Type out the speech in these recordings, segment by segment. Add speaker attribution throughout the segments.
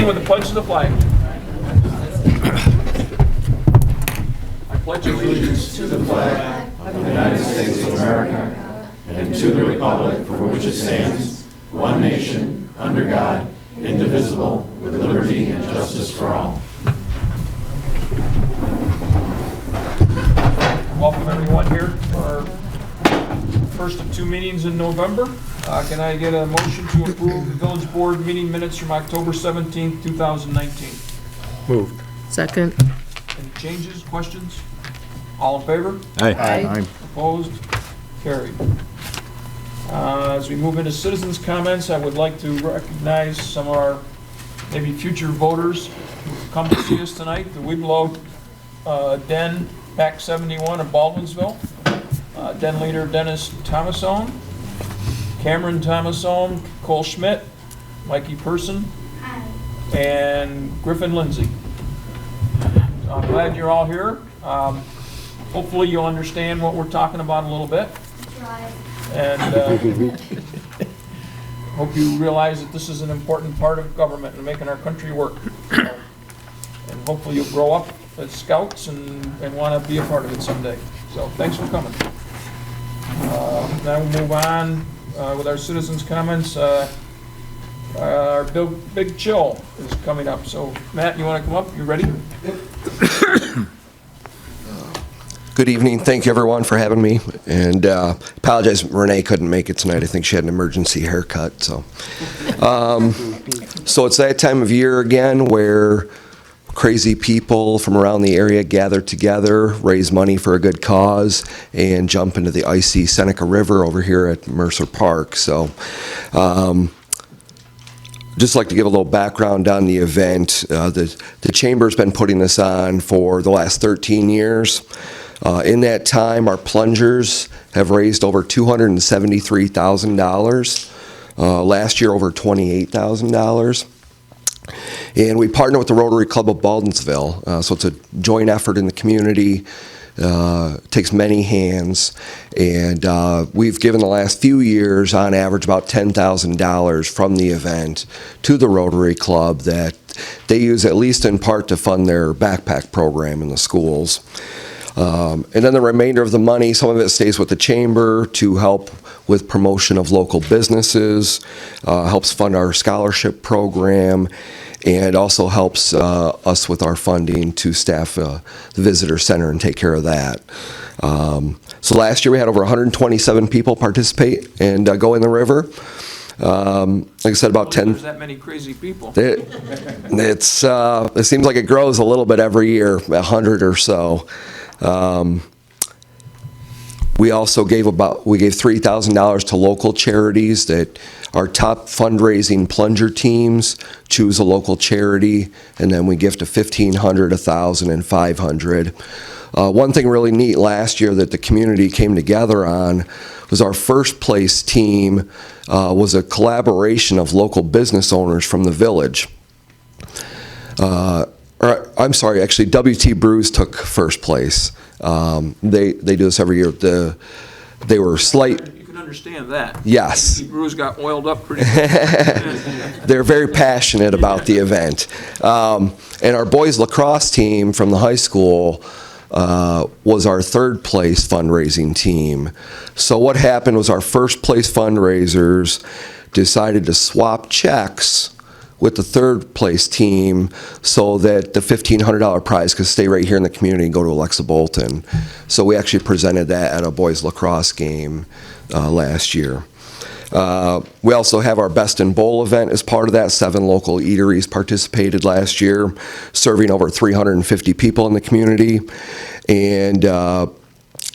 Speaker 1: With the pledge to the flag. I pledge allegiance to the flag
Speaker 2: of the United States of America and to the republic for which it stands, one nation, under God, indivisible, with liberty and justice for all.
Speaker 1: Welcome everyone here for our first of two meetings in November. Can I get a motion to approve the village board meeting minutes from October 17th, 2019?
Speaker 3: Moved.
Speaker 4: Second.
Speaker 1: Any changes, questions? All in favor?
Speaker 4: Aye.
Speaker 1: Opposed? Carried. As we move into citizens' comments, I would like to recognize some of our maybe future voters who come to see us tonight. The Bville Den PAC-71 of Baldwinsville. Den leader Dennis Thomasone. Cameron Thomasone, Cole Schmidt, Mikey Person, and Griffin Lindsay. I'm glad you're all here. Hopefully you'll understand what we're talking about a little bit. And hope you realize that this is an important part of government and making our country work. And hopefully you'll grow up as scouts and want to be a part of it someday. So thanks for coming. Now we'll move on with our citizens' comments. Our big chill is coming up. So Matt, you want to come up? You ready?
Speaker 5: Good evening. Thank you everyone for having me. And apologize, Renee couldn't make it tonight. I think she had an emergency haircut. So it's that time of year again where crazy people from around the area gather together, raise money for a good cause, and jump into the icy Seneca River over here at Mercer Park. So just like to give a little background on the event. The Chamber's been putting this on for the last 13 years. In that time, our plungers have raised over $273,000. Last year, over $28,000. And we partner with the Rotary Club of Baldwinsville, so it's a joint effort in the community. Takes many hands, and we've given the last few years, on average, about $10,000 from the event to the Rotary Club that they use at least in part to fund their backpack program in the schools. And then the remainder of the money, some of it stays with the Chamber to help with promotion of local businesses, helps fund our scholarship program, and also helps us with our funding to staff the visitor center and take care of that. So last year we had over 127 people participate and go in the river. Like I said, about 10.
Speaker 1: There's that many crazy people.
Speaker 5: It seems like it grows a little bit every year, 100 or so. We also gave $3,000 to local charities. That our top fundraising plunger teams choose a local charity, and then we gift $1,500, $1,000, and $500. One thing really neat last year that the community came together on was our first place team was a collaboration of local business owners from the village. I'm sorry, actually, WT Brews took first place. They do this every year. They were slight.
Speaker 1: You can understand that.
Speaker 5: Yes.
Speaker 1: The Brews got oiled up pretty good.
Speaker 5: They're very passionate about the event. And our boys lacrosse team from the high school was our third place fundraising team. So what happened was our first place fundraisers decided to swap checks with the third place team so that the $1,500 prize could stay right here in the community and go to Alexa Bolton. So we actually presented that at a boys lacrosse game last year. We also have our Best in Bowl event as part of that. 7 local eateries participated last year, serving over 350 people in the community. And that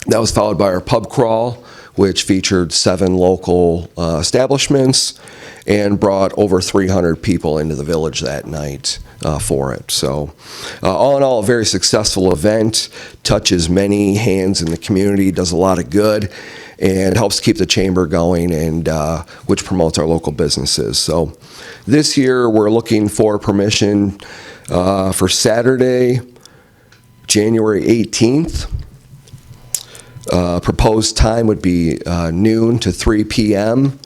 Speaker 5: was followed by our pub crawl, which featured 7 local establishments and brought over 300 people into the village that night for it. So all in all, a very successful event, touches many hands in the community, does a lot of good, and helps keep the Chamber going, and which promotes our local businesses. So this year we're looking for permission for Saturday, January 18th. Proposed time would be noon to 3 p.m.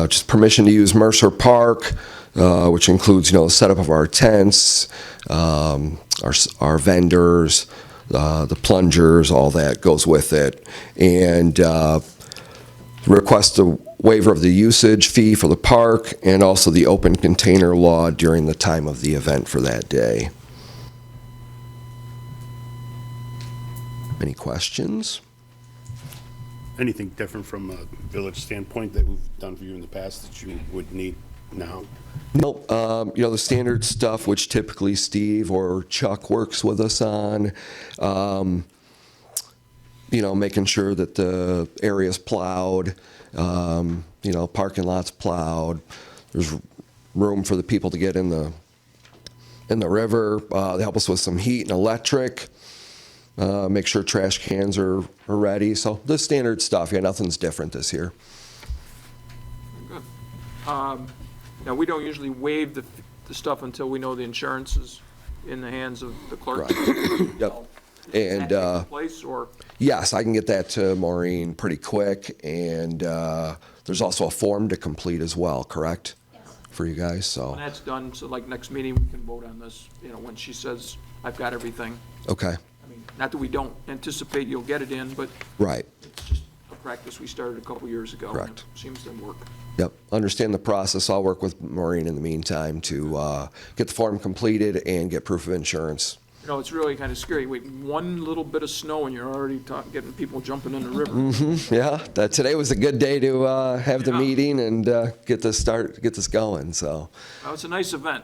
Speaker 5: Just permission to use Mercer Park, which includes, the setup of our tents, our vendors, the plungers, all that goes with it. And request a waiver of the usage fee for the park and also the open container law during the time of the event for that day. Any questions?
Speaker 3: Anything different from a village standpoint that we've done for you in the past that you would need now?
Speaker 5: Nope. The standard stuff, which typically Steve or Chuck works with us on. Making sure that the area's plowed, parking lot's plowed. There's room for the people to get in the river. They help us with some heat and electric. Make sure trash cans are ready. So the standard stuff. Yeah, nothing's different this year.
Speaker 1: Good. Now, we don't usually waive the stuff until we know the insurance is in the hands of the clerk.
Speaker 5: Right. Yep. And
Speaker 1: place or
Speaker 5: yes, I can get that to Maureen pretty quick. And there's also a form to complete as well, correct?
Speaker 4: Yes.
Speaker 5: For you guys. So
Speaker 1: when that's done, so like next meeting we can vote on this. When she says I've got everything.
Speaker 5: okay.
Speaker 1: I mean, not that we don't anticipate you'll get it in, but
Speaker 5: Right.
Speaker 1: it's just a practice we started a couple years ago.
Speaker 5: Correct.
Speaker 1: And it seems to work.
Speaker 5: Yep. Understand the process. I'll work with Maureen in the meantime to get the form completed and get proof of insurance.
Speaker 1: It's really kind of scary. Wait, one little bit of snow and you're already getting people jumping in the river.
Speaker 5: Yeah, today was a good day to have the
Speaker 1: Yeah.
Speaker 5: meeting and get this going. So
Speaker 1: Well, it's a nice event.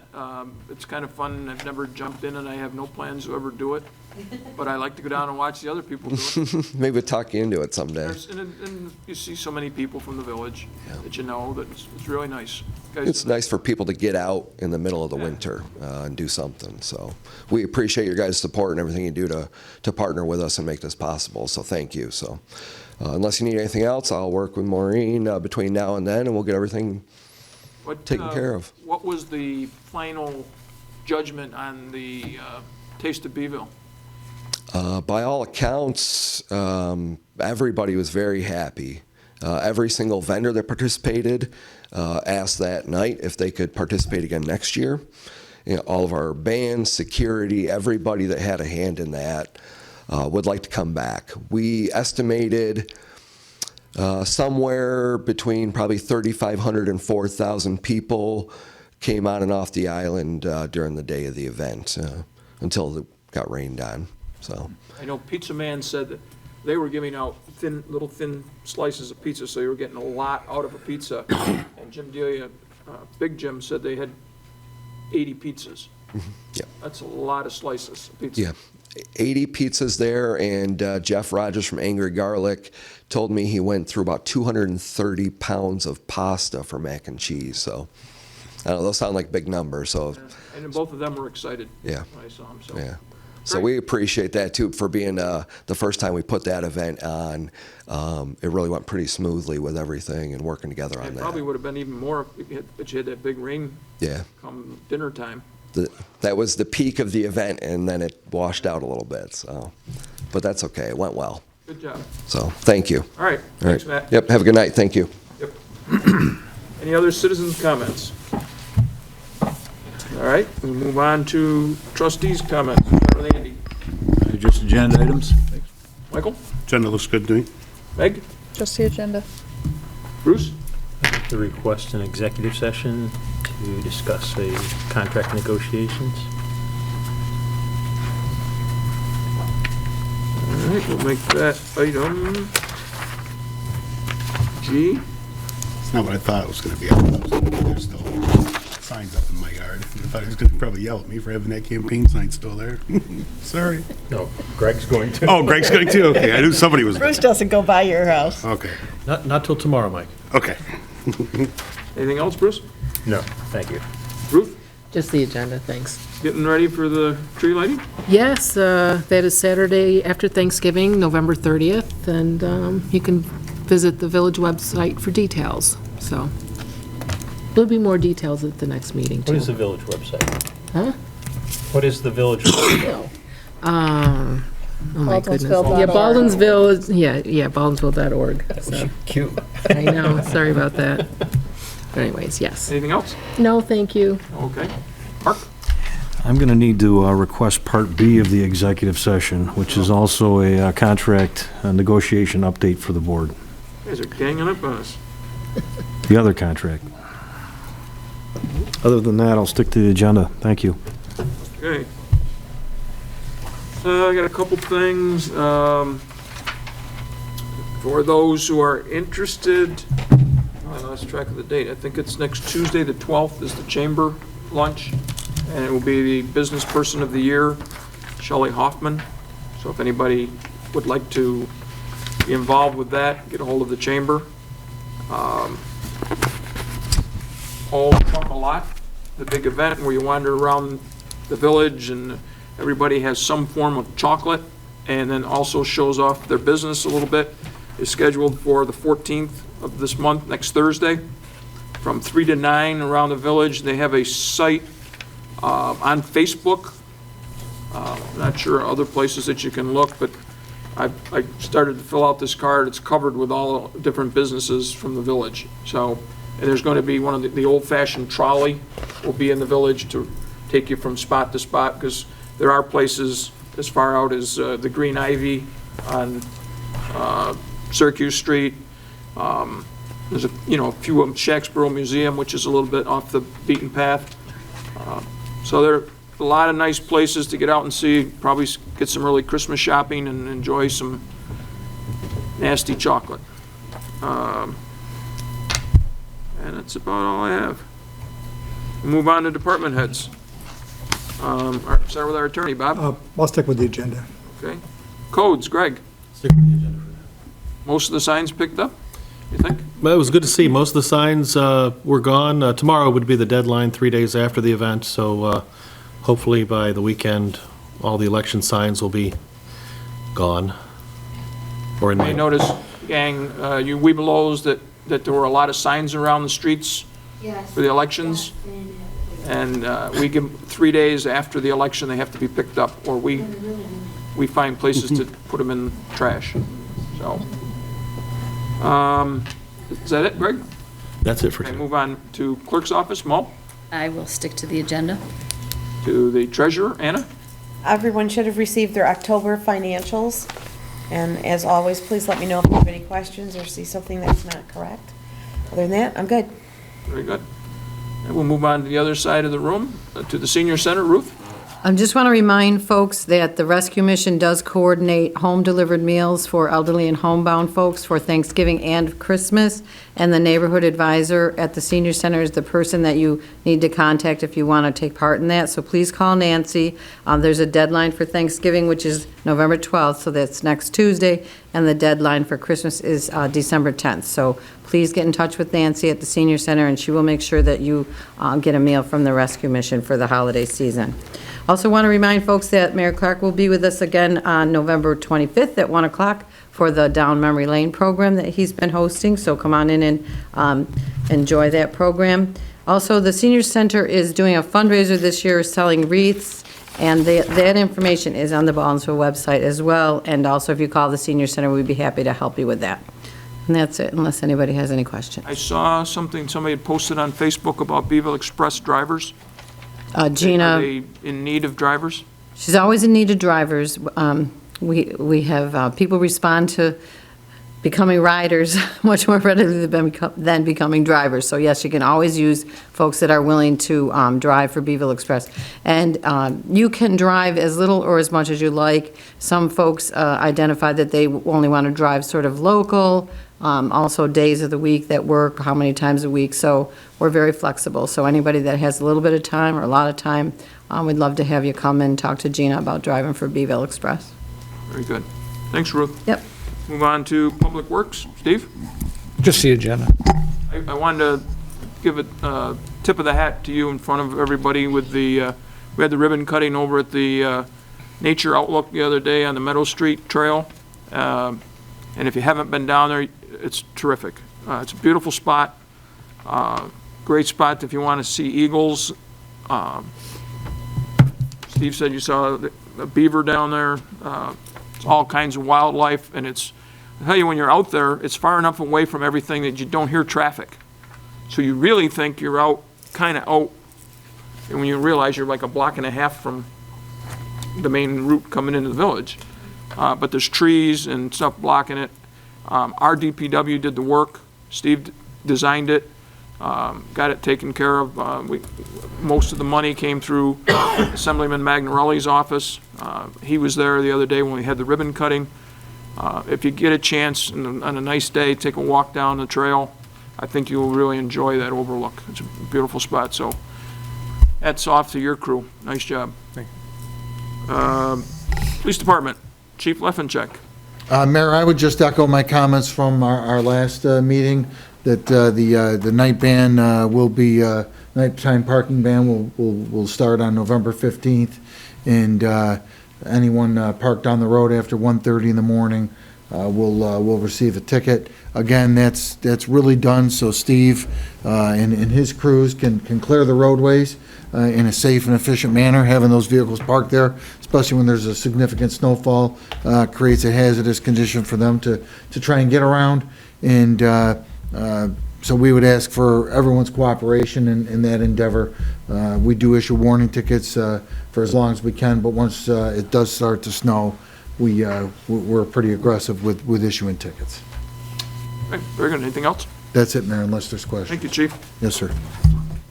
Speaker 1: It's kind of fun. I've never jumped in and I have no plans to ever do it. But I like to go down and watch the other people do it.
Speaker 5: maybe we'll talk you into it someday.
Speaker 1: And you see so many people from the village that that it's really nice. Guys,
Speaker 5: It's nice for people to get out in the middle of the winter and do something. So we appreciate your guys' support and everything you do to partner with us and make this possible. So thank you. So unless you need anything else, I'll work with Maureen between now and then, and we'll get everything taken care of.
Speaker 1: What was the final judgment on the Taste of Bville?
Speaker 5: By all accounts, everybody was very happy. Every single vendor that participated asked that night if they could participate again next year. All of our bands, security, everybody that had a hand in that would like to come back. We estimated somewhere between probably 3,500 and 4,000 people came on and off the island during the day of the event until it got rained on. So
Speaker 1: I know Pizza Man said that they were giving out little thin slices of pizza, so you were getting a lot out of a pizza. And Jim Delia, Big Jim, said they had 80 pizzas.
Speaker 5: Yeah.
Speaker 1: That's a lot of slices of pizza.
Speaker 5: yeah, 80 pizzas there, and Jeff Rogers from Angry Garlic told me he went through about 230 pounds of pasta for mac and cheese. So I don't know, those sound like big numbers. So
Speaker 1: Yeah. And then both of them were excited
Speaker 5: Yeah.
Speaker 1: when I saw them. So.
Speaker 5: yeah. So we appreciate that too for being the first time we put that event on. It really went pretty smoothly with everything and working together on
Speaker 1: It
Speaker 5: that.
Speaker 1: probably would have been even more if you had that big rain
Speaker 5: Yeah,
Speaker 1: come dinner time.
Speaker 5: that was the peak of the event, and then it washed out a little bit. So, but that's okay. It went well.
Speaker 1: Good job.
Speaker 5: So thank you.
Speaker 1: All right.
Speaker 5: All right.
Speaker 1: Thanks, Matt.
Speaker 5: Yep. Have a good night. Thank you.
Speaker 1: Yep. Any other citizens' comments? All right, we'll move on to trustees' comments. Start with Andy.
Speaker 6: Just agenda items?
Speaker 1: Michael?
Speaker 3: Agenda looks good to me.
Speaker 1: Meg?
Speaker 4: Just the agenda.
Speaker 1: Bruce?
Speaker 7: To request an executive session to discuss a contract negotiations.
Speaker 1: All right, we'll make that item G.
Speaker 3: It's not what I thought it was going to be. I thought it was gonna be there's still signs up in my yard. I thought he was going to probably yell at me for having that campaign sign still there. Sorry.
Speaker 7: No, Greg's going to.
Speaker 3: Oh, Greg's going to? Okay, I knew somebody was.
Speaker 4: Bruce doesn't go by your house.
Speaker 3: Okay,
Speaker 7: Not till tomorrow, Mike.
Speaker 3: okay.
Speaker 1: Anything else, Bruce?
Speaker 7: No, thank you.
Speaker 1: Ruth?
Speaker 8: Just the agenda, thanks.
Speaker 1: Getting ready for the tree lighting?
Speaker 8: Yes, that is Saturday after Thanksgiving, November 30th, and you can visit the village website for details, so. There'll be more details at the next meeting, too.
Speaker 7: What is the village website?
Speaker 8: Huh?
Speaker 7: What is the village? website?
Speaker 8: Oh, my goodness.
Speaker 4: Baldwinsville.org.
Speaker 8: Yeah, Baldwinsville, Baldwinsville.org, so.
Speaker 7: Cute.
Speaker 8: I know, sorry about that. anyways, yes.
Speaker 1: Anything else?
Speaker 8: No, thank you.
Speaker 1: Okay. Mark?
Speaker 6: I'm going to need to request Part B of the executive session, which is also a contract negotiation update for the board.
Speaker 1: You guys are ganging up on us.
Speaker 6: The other contract. Other than that, I'll stick to the agenda. Thank you.
Speaker 1: Okay. I got a couple things. For those who are interested, I lost track of the date. I think it's next Tuesday, the 12th, is the chamber lunch, and it will be the business person of the year, Shelley Hoffman. So if anybody would like to be involved with that, get a hold of the chamber. Old Chunk-a-Lot, the big event where you wander around the village and everybody has some form of chocolate and then also shows off their business a little bit, is scheduled for the 14th of this month, next Thursday, from 3 to 9 around the village. They have a site on Facebook. I'm not sure other places that you can look, but I started to fill out this card. It's covered with all different businesses from the village. So, and there's going to be one of the old-fashioned trolley will be in the village to take you from spot to spot, because there are places as far out as the Green Ivy on Syracuse Street. There's a few of them, Shacksboro Museum, which is a little bit off the beaten path. So there are a lot of nice places to get out and see, probably get some early Christmas shopping and enjoy some nasty chocolate. And that's about all I have. We'll move on to department heads. Start with our attorney, Bob.
Speaker 9: I'll stick with the agenda.
Speaker 1: Okay. Codes, Greg.
Speaker 10: Stick with the agenda for now.
Speaker 1: Most of the signs picked up, you think?
Speaker 10: Well, it was good to see. Most of the signs were gone. Tomorrow would be the deadline, 3 days after the event, so hopefully by the weekend, all the election signs will be gone. Or in
Speaker 1: I noticed, gang, you Webelos, that there were a lot of signs around the streets for the elections. And we give 3 days after the election, they have to be picked up, or we find places to put them in trash. So, is that it, Greg?
Speaker 10: That's it for
Speaker 1: Okay,
Speaker 10: today.
Speaker 1: move on to clerk's office, Mo.
Speaker 11: I will stick to the agenda.
Speaker 1: To the treasurer, Anna.
Speaker 4: Everyone should have received their October financials. And as always, please let me know if you have any questions or see something that's not correct. Other than that, I'm good.
Speaker 1: Very good. And we'll move on to the other side of the room, to the senior center, Ruth.
Speaker 12: I just want to remind folks that the Rescue Mission does coordinate home-delivered meals for elderly and homebound folks for Thanksgiving and Christmas, and the neighborhood advisor at the senior center is the person that you need to contact if you want to take part in that, so please call Nancy. There's a deadline for Thanksgiving, which is November 12th, so that's next Tuesday, and the deadline for Christmas is December 10th. So please get in touch with Nancy at the senior center, and she will make sure that you get a meal from the Rescue Mission for the holiday season. Also want to remind folks that Mayor Clark will be with us again on November 25th at 1 o'clock for the Down Memory Lane program that he's been hosting, so come on in and enjoy that program. Also, the Senior Center is doing a fundraiser this year, selling wreaths, and that information is on the Baldwinsville website as well, and also if you call the Senior Center, we'd be happy to help you with that. And that's it, unless anybody has any questions.
Speaker 1: I saw something somebody had posted on Facebook about Bville Express drivers.
Speaker 12: Gina.
Speaker 1: Are they in need of drivers?
Speaker 12: She's always in need of drivers. We have people respond to becoming riders much more readily than becoming drivers. So yes, you can always use folks that are willing to drive for Bville Express. And you can drive as little or as much as you like. Some folks identify that they only want to drive sort of local, also days of the week that work, how many times a week. So we're very flexible. So anybody that has a little bit of time or a lot of time, we'd love to have you come and talk to Gina about driving for Bville Express.
Speaker 1: Very good. Thanks, Ruth.
Speaker 12: Yep.
Speaker 1: Move on to Public Works. Steve?
Speaker 2: Just the agenda.
Speaker 1: I wanted to give a tip of the hat to you in front of everybody with the, we had the ribbon cutting over at the Nature Outlook the other day on the Meadow Street Trail. And if you haven't been down there, it's terrific. It's a beautiful spot. Great spot if you want to see eagles. Steve said you saw a beaver down there. It's all kinds of wildlife, and I tell you, when you're out there, it's far enough away from everything that you don't hear traffic. So you really think you're out, kind of out, and when you realize you're like a block and a half from the main route coming into the village. But there's trees and stuff blocking it. Our DPW did the work. Steve designed it, got it taken care of. Most of the money came through Assemblyman Magnarelli's office. He was there the other day when we had the ribbon cutting. If you get a chance on a nice day, take a walk down the trail. I think you'll really enjoy that overlook. It's a beautiful spot, so hats off to your crew. Nice job.
Speaker 6: Thank
Speaker 1: Police Department, Chief Leffencheck.
Speaker 9: Mayor, I would just echo my comments from our last meeting, that the night ban will be, nighttime parking ban will start on November 15th, and anyone parked on the road after 1:30 in the morning will receive a ticket. Again, that's really done so Steve and his crews can clear the roadways in a safe and efficient manner. Having those vehicles parked there, especially when there's a significant snowfall, creates a hazardous condition for them to try and get around. And so we would ask for everyone's cooperation in that endeavor. We do issue warning tickets for as long as we can, but once it does start to snow, we're pretty aggressive with issuing tickets.
Speaker 1: Okay, very good. Anything else?
Speaker 9: That's it, Mayor, unless there's questions.
Speaker 1: Thank you, Chief.
Speaker 9: Yes, sir.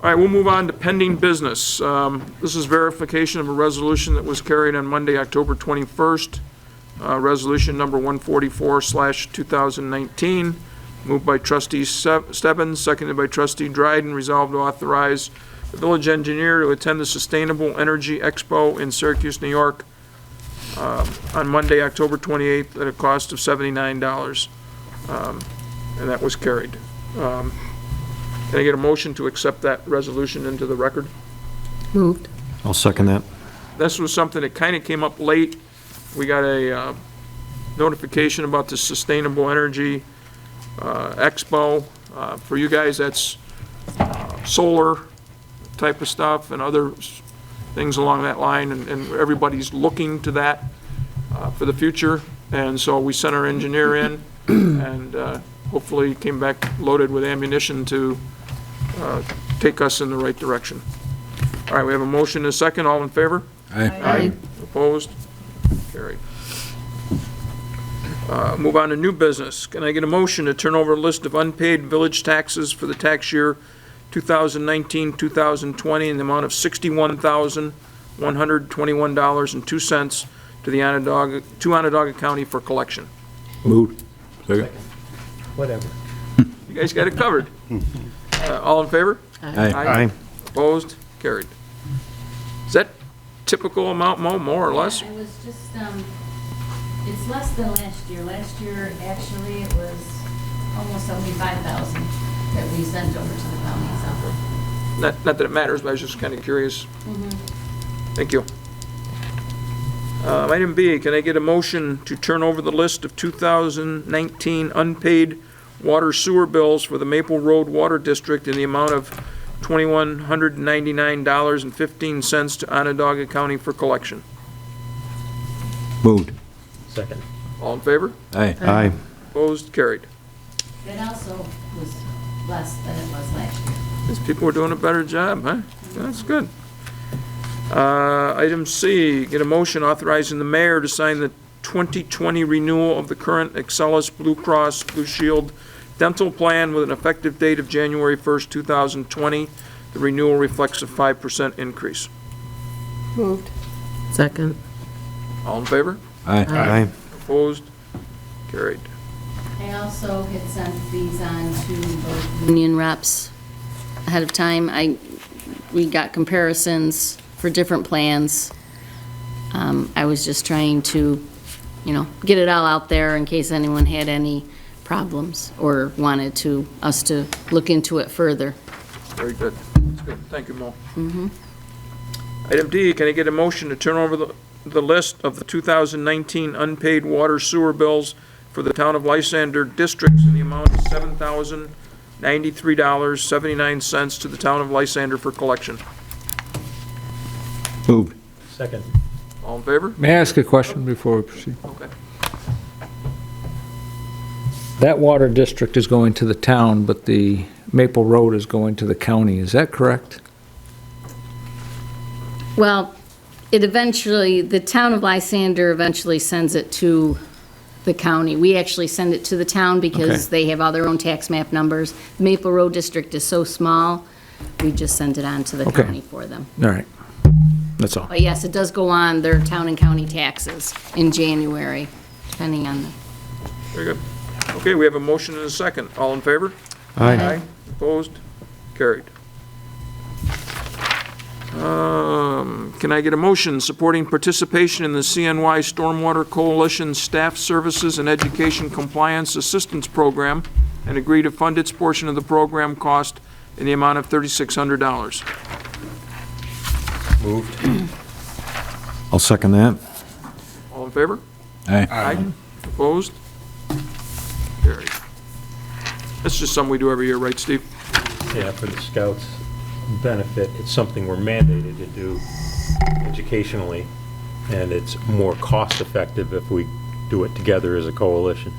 Speaker 1: All right, we'll move on to pending business. This is verification of a resolution that was carried on Monday, October 21st. Resolution number 144/2019, moved by trustee Stebbins, seconded by trustee Dryden, resolved to authorize the village engineer to attend the Sustainable Energy Expo in Syracuse, New York, on Monday, October 28th, at a cost of $79. And that was carried. Can I get a motion to accept that resolution into the record?
Speaker 8: Moved.
Speaker 6: I'll second that.
Speaker 1: This was something that kind of came up late. We got a notification about the Sustainable Energy Expo. For you guys, that's solar type of stuff and other things along that line, and everybody's looking to that for the future. And so we sent our engineer in, and hopefully came back loaded with ammunition to take us in the right direction. All right, we have a motion and a second. All in favor?
Speaker 8: Aye.
Speaker 1: Opposed? Carried. Move on to new business. Can I get a motion to turn over a list of unpaid village taxes for the tax year 2019-2020 in the amount of $61,121.02 to the Onondaga County for collection?
Speaker 6: Moved. Second.
Speaker 7: Whatever.
Speaker 1: You guys got it covered. All in favor?
Speaker 6: Aye.
Speaker 1: Opposed? Carried. Is that typical amount, Mo, more or less?
Speaker 11: It was just, it's less than last year. Last year, actually, it was almost 75,000 that we sent over to the county, so.
Speaker 1: Not that it matters, but I was just kind of curious. Thank you. Item B, can I get a motion to turn over the list of 2019 unpaid water sewer bills for the Maple Road Water District in the amount of $2,199.15 to Onondaga County for collection?
Speaker 6: Moved.
Speaker 7: Second.
Speaker 1: All in favor?
Speaker 6: Aye.
Speaker 1: Opposed? Carried.
Speaker 11: That also was less than it was last year.
Speaker 1: These people are doing a better job, huh? That's good. Item C, get a motion authorizing the mayor to sign the 2020 renewal of the current Excellus Blue Cross Blue Shield dental plan with an effective date of January 1st, 2020. The renewal reflects a 5% increase.
Speaker 8: Moved. Second.
Speaker 1: All in favor?
Speaker 6: Aye.
Speaker 1: Opposed? Carried.
Speaker 11: I also had sent these on to the union reps ahead of time. We got comparisons for different plans. I was just trying to, get it all out there in case anyone had any problems or wanted us to look into it further.
Speaker 1: Very good. That's good. Thank you, Mo. Item D, can I get a motion to turn over the list of the 2019 unpaid water sewer bills for the town of Lysander districts in the amount of $7,093.79 to the town of Lysander for collection?
Speaker 6: Moved.
Speaker 7: Second.
Speaker 1: All in favor?
Speaker 13: May I ask a question before we proceed?
Speaker 1: Okay.
Speaker 13: that water district is going to the town, but the Maple Road is going to the county. Is that correct?
Speaker 11: Well, the town of Lysander eventually sends it to the county. We actually send it to the town because they have all their own tax map numbers. The Maple Road district is so small, we just send it on to the county for them.
Speaker 13: All right. That's all.
Speaker 11: But yes, it does go on their town and county taxes in January, depending on the...
Speaker 1: Very good. Okay, we have a motion and a second. All in favor?
Speaker 13: Aye.
Speaker 1: Opposed? Carried. Can I get a motion supporting participation in the CNY Stormwater Coalition Staff Services and Education Compliance Assistance Program and agree to fund its portion of the program cost in the amount of $3,600?
Speaker 7: Moved.
Speaker 6: I'll second that.
Speaker 1: All in favor?
Speaker 6: Aye.
Speaker 1: Opposed? Carried. That's just something we do every year, right, Steve?
Speaker 7: Yeah, for the scouts' benefit, it's something we're mandated to do educationally, and it's more cost-effective if we do it together as a coalition.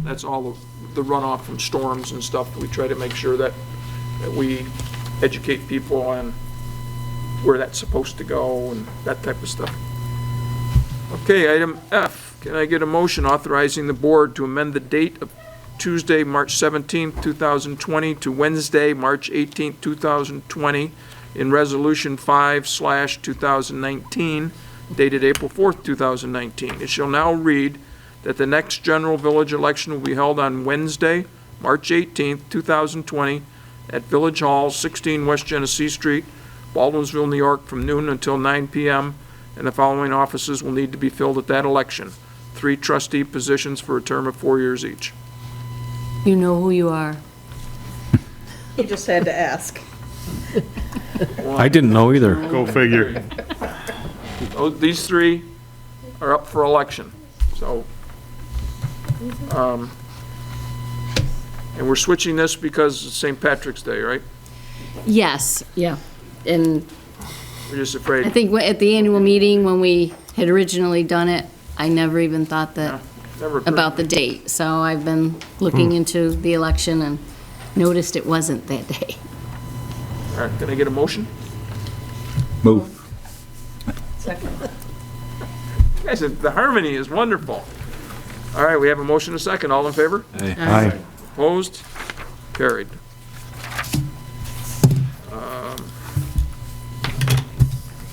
Speaker 1: That's all of the runoff from storms and stuff. We try to make sure that we educate people on where that's supposed to go and that type of stuff. Okay, item F, can I get a motion authorizing the board to amend the date of Tuesday, March 17th, 2020 to Wednesday, March 18th, 2020 in Resolution 5/2019 dated April 4th, 2019. It shall now read that the next general village election will be held on Wednesday, March 18th, 2020 at Village Hall, 16 West Genesee Street, Baldwinsville, New York, from noon until 9 p.m., and the following offices will need to be filled at that election. 3 trustee positions for a term of 4 years each.
Speaker 11: You know who you are.
Speaker 4: You just had to ask.
Speaker 6: I didn't know either.
Speaker 3: Go figure.
Speaker 1: These 3 are up for election, so, and we're switching this because it's St. Patrick's Day, right?
Speaker 11: Yes, yeah. And
Speaker 1: We're just
Speaker 11: I
Speaker 1: afraid.
Speaker 11: think at the annual meeting, when we had originally done it, I never even thought that
Speaker 1: Never occurred.
Speaker 11: about the date. So I've been looking into the election and noticed it wasn't that day.
Speaker 1: All right, can I get a motion?
Speaker 6: Move.
Speaker 1: Guys, the harmony is wonderful. All right, we have a motion and a second. All in favor?
Speaker 6: Aye.
Speaker 1: Opposed? Carried.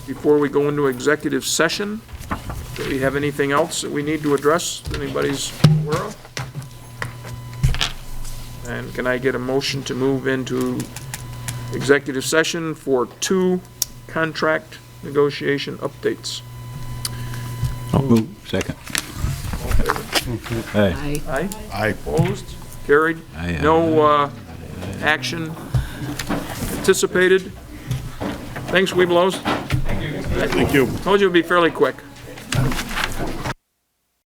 Speaker 1: Before we go into executive session, do we have anything else that we need to address that anybody's aware of? And can I get a motion to move into executive session for 2 contract negotiation updates?
Speaker 6: I'll move. Second.
Speaker 1: All in favor?
Speaker 6: Aye.
Speaker 11: I
Speaker 1: Aye? Opposed? Carried? No action anticipated. Thanks, Weeblos.
Speaker 3: Thank you.
Speaker 1: Told you it'd be fairly quick.